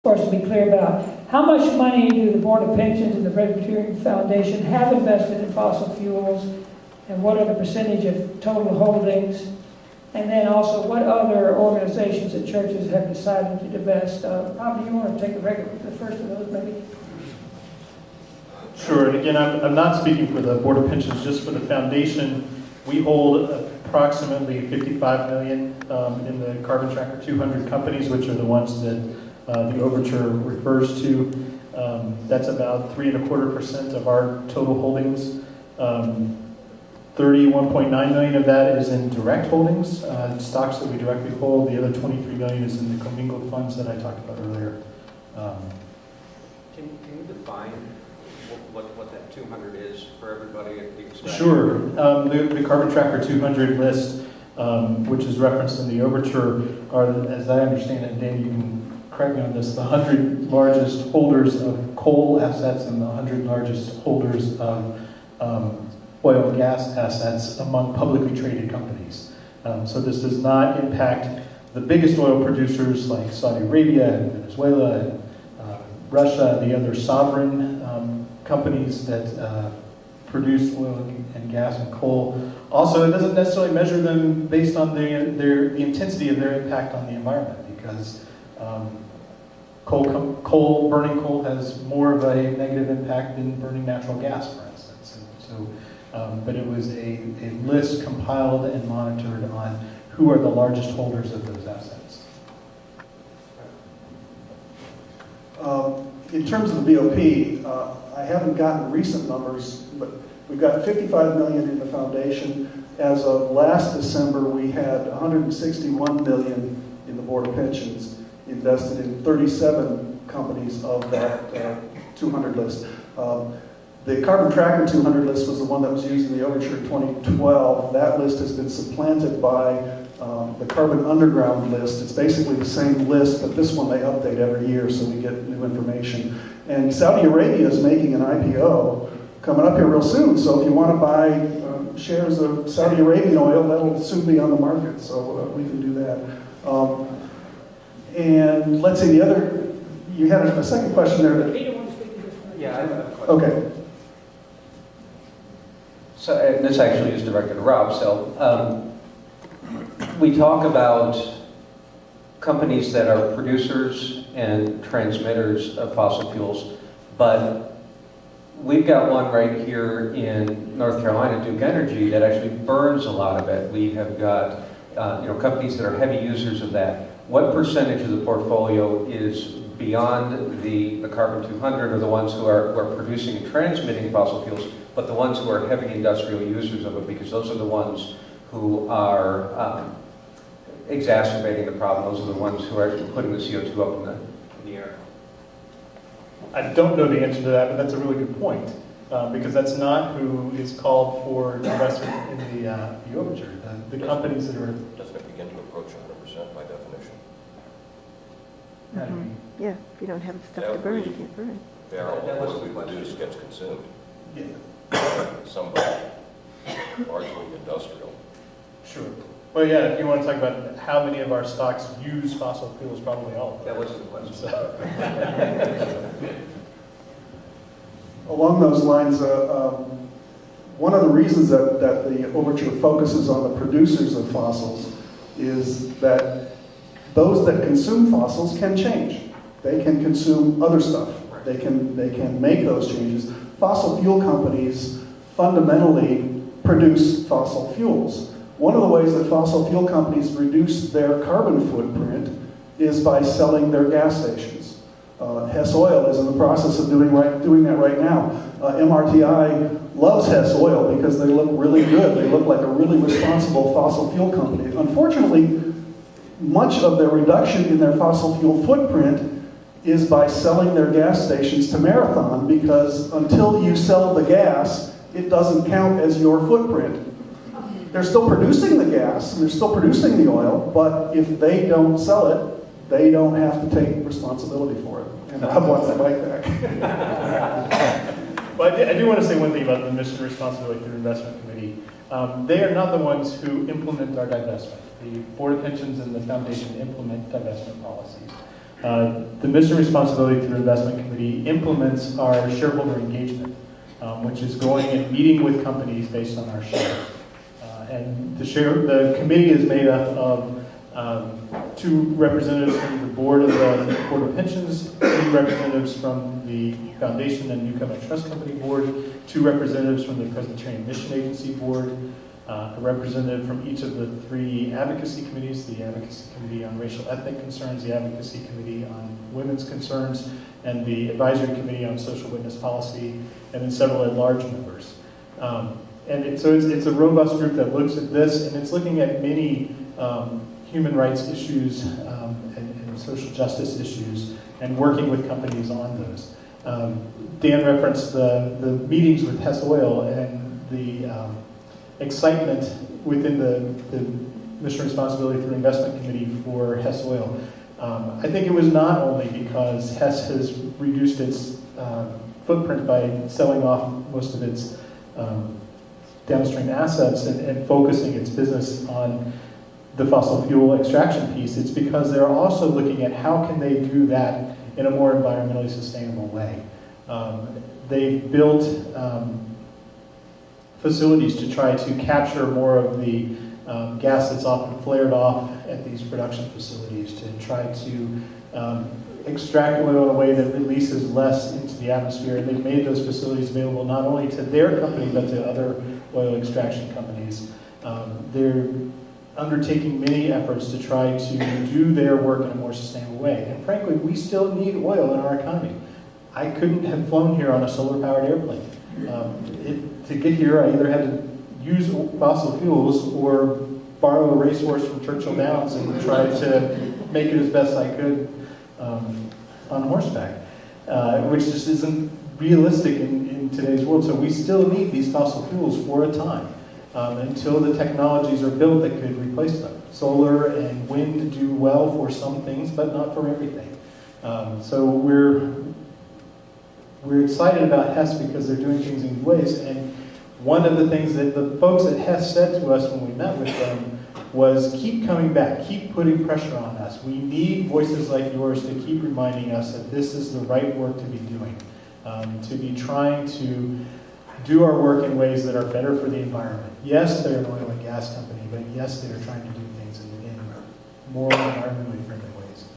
course, to be clear about how much money do the Board of Pensions and the Presbyterian Foundation have invested in fossil fuels, and what are the percentage of total holdings? And then also, what other organizations and churches have decided to divest? Rob, do you want to take the first of those, maybe? Sure, and again, I'm not speaking for the Board of Pensions, just for the foundation. We hold approximately 55 million in the Carbon Tracker 200 companies, which are the ones that the overture refers to. That's about 3.25% of our total holdings. 31.9 million of that is in direct holdings, stocks that we directly hold. The other 23 million is in the commingled funds that I talked about earlier. Can you define what that 200 is for everybody? Sure. The Carbon Tracker 200 list, which is referenced in the overture, are, as I understand it, Dan, you can correct me on this, the 100 largest holders of coal assets and the 100 largest holders of oil and gas assets among publicly traded companies. So this does not impact the biggest oil producers like Saudi Arabia and Venezuela and Russia, the other sovereign companies that produce oil and gas and coal. Also, it doesn't necessarily measure them based on the intensity of their impact on the environment, because burning coal has more of a negative impact than burning natural gas, for instance. And so, but it was a list compiled and monitored on who are the largest holders of those assets. In terms of the BOP, I haven't gotten recent numbers, but we've got 55 million in the foundation. As of last December, we had 161 million in the Board of Pensions invested in 37 companies of that 200 list. The Carbon Tracker 200 list was the one that was used in the overture in 2012. That list has been supplanted by the Carbon Underground list. It's basically the same list, but this one they update every year, so we get new information. And Saudi Arabia is making an IPO coming up here real soon, so if you want to buy shares of Saudi Arabian oil, that'll soon be on the market, so we can do that. And let's see, the other, you had a second question there. Yeah, I have a question. Okay. So, and this actually is directed to Rob. So, we talk about companies that are producers and transmitters of fossil fuels, but we've got one right here in North Carolina, Duke Energy, that actually burns a lot of it. We have got companies that are heavy users of that. What percentage of the portfolio is beyond the Carbon 200, or the ones who are producing and transmitting fossil fuels, but the ones who are heavy industrial users of it, because those are the ones who are exacerbating the problem. Those are the ones who are actually putting the CO2 up in the air. I don't know the answer to that, but that's a really good point, because that's not who is called for investment in the overture. The companies that are... Doesn't it begin to approach 100% by definition? Mm-hmm. Yeah, if you don't have stuff to burn, you can't burn. Barrel of what we produce gets consumed. Yeah. Somebody, largely industrial. Sure. Well, yeah, if you want to talk about how many of our stocks use fossil fuels, probably all of them. That was the question. So. Along those lines, one of the reasons that the overture focuses on the producers of fossils is that those that consume fossils can change. They can consume other stuff. They can make those changes. Fossil fuel companies fundamentally produce fossil fuels. One of the ways that fossil fuel companies reduce their carbon footprint is by selling their gas stations. Hess Oil is in the process of doing that right now. MRTI loves Hess Oil because they look really good. They look like a really responsible fossil fuel company. Unfortunately, much of their reduction in their fossil fuel footprint is by selling their gas stations to Marathon, because until you sell the gas, it doesn't count as your footprint. They're still producing the gas, and they're still producing the oil, but if they don't sell it, they don't have to take responsibility for it. And I want to fight back. Well, I do want to say one thing about the Mission Responsibility Through Investment Committee. They are not the ones who implement our divestment. The Board of Pensions and the Foundation implement divestment policies. The Mission Responsibility Through Investment Committee implements our shareholder engagement, which is going and meeting with companies based on our share. And the committee is made up of 2 representatives from the board of pensions, 2 representatives from the foundation and Newcomer Trust Company board, 2 representatives from the Presbyterian Mission Agency board, a representative from each of the 3 advocacy committees, the Advocacy Committee on Racial Ethnic Concerns, the Advocacy Committee on Women's Concerns, and the Advisory Committee on Social Witness Policy, and then several at-large members. So it's a robust group that looks at this, and it's looking at many human rights issues and social justice issues, and working with companies on those. Dan referenced the meetings with Hess Oil and the excitement within the Mission Responsibility Through Investment Committee for Hess Oil. I think it was not only because Hess has reduced its footprint by selling off most of its downstream assets and focusing its business on the fossil fuel extraction piece. It's because they're also looking at how can they do that in a more environmentally sustainable way. They've built facilities to try to capture more of the gas that's often flared off at these production facilities, to try to extract oil in a way that releases less into the atmosphere. And they've made those facilities available not only to their company, but to other oil extraction companies. They're undertaking many efforts to try to do their work in a more sustainable way. And frankly, we still need oil in our economy. I couldn't have flown here on a solar-powered airplane. To get here, I either had to use fossil fuels or borrow a racehorse from Churchill Downs and try to make it as best I could on horseback, which just isn't realistic in today's world. So we still need these fossil fuels for a time until the technologies are built that could replace them. Solar and wind do well for some things, but not for everything. So we're excited about Hess because they're doing things in ways. And one of the things that the folks at Hess said to us when we met with them was, keep coming back, keep putting pressure on us. We need voices like yours to keep reminding us that this is the right work to be doing, to be trying to do our work in ways that are better for the environment. Yes, they're an oil and gas company, but yes, they are trying to do things in more environmentally friendly